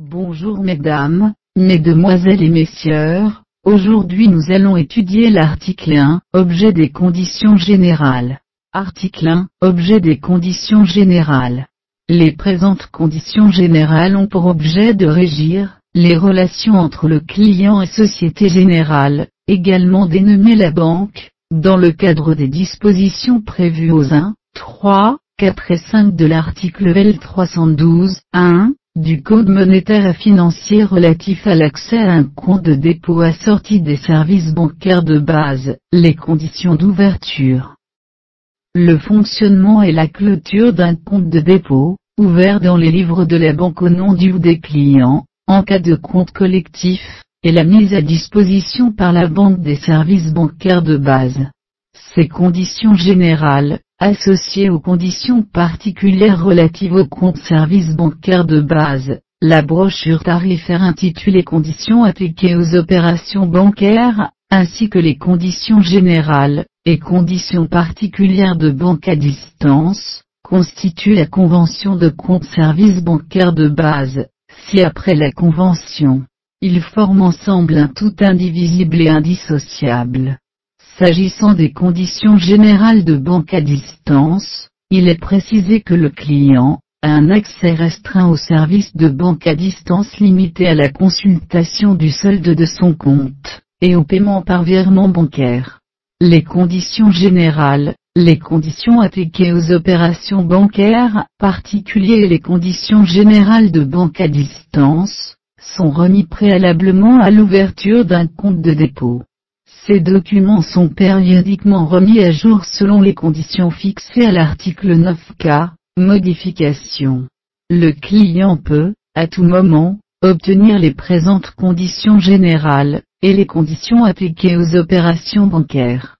Bonjour mesdames, mesdemoiselles et messieurs, aujourd'hui nous allons étudier l'article 1, objet des conditions générales. Article 1, objet des conditions générales. Les présentes conditions générales ont pour objet de régir les relations entre le client et Société Générale, également dénommée la banque, dans le cadre des dispositions prévues aux 1, 3, 4 et 5 de l'article L312-1 du Code monétaire et financier relatif à l'accès à un compte de dépôt assorti des services bancaires de base, les conditions d'ouverture. Le fonctionnement et la clôture d'un compte de dépôt, ouvert dans les livres de la banque au nom du ou des clients, en cas de compte collectif, et la mise à disposition par la banque des services bancaires de base. Ces conditions générales, associées aux conditions particulières relatives aux comptes services bancaires de base, la brochure tarifaire intitulée Conditions appliquées aux opérations bancaires, ainsi que les conditions générales et conditions particulières de banque à distance, constituent la convention de compte services bancaires de base. Si après la convention, ils forment ensemble un tout indivisible et indissociable. S'agissant des conditions générales de banque à distance, il est précisé que le client a un accès restreint aux services de banque à distance limité à la consultation du solde de son compte, et au paiement par virement bancaire. Les conditions générales, les conditions appliquées aux opérations bancaires particuliers et les conditions générales de banque à distance, sont remis préalablement à l'ouverture d'un compte de dépôt. Ces documents sont périodiquement remis à jour selon les conditions fixées à l'article 9K, modification. Le client peut, à tout moment, obtenir les présentes conditions générales, et les conditions appliquées aux opérations bancaires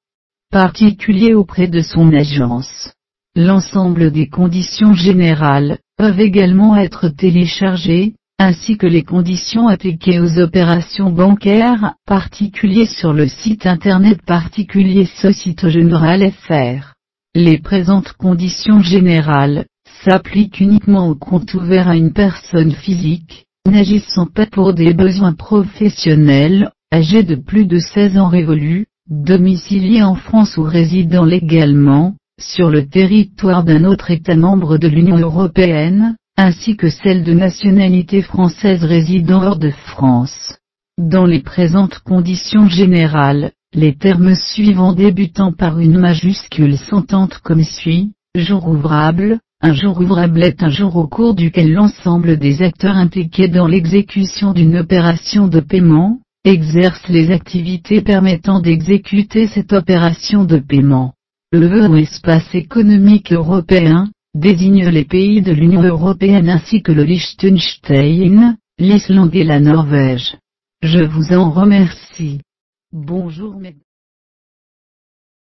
particuliers auprès de son agence. L'ensemble des conditions générales peuvent également être téléchargées, ainsi que les conditions appliquées aux opérations bancaires particuliers sur le site internet particulier Société Générale FR. Les présentes conditions générales s'appliquent uniquement aux comptes ouverts à une personne physique, n'agissant pas pour des besoins professionnels, âgés de plus de 16 ans révolus, domiciliés en France ou résidant légalement sur le territoire d'un autre État membre de l'Union européenne, ainsi que celles de nationalité française résidant hors de France. Dans les présentes conditions générales, les termes suivants débutant par une majuscule s'entendent comme suit: jour ouvrable. Un jour ouvrable est un jour au cours duquel l'ensemble des acteurs impliqués dans l'exécution d'une opération de paiement exercent les activités permettant d'exécuter cette opération de paiement. Le espace économique européen désigne les pays de l'Union européenne ainsi que le Liechtenstein, l'Islande et la Norvège. Je vous en remercie. Bonjour mesdames.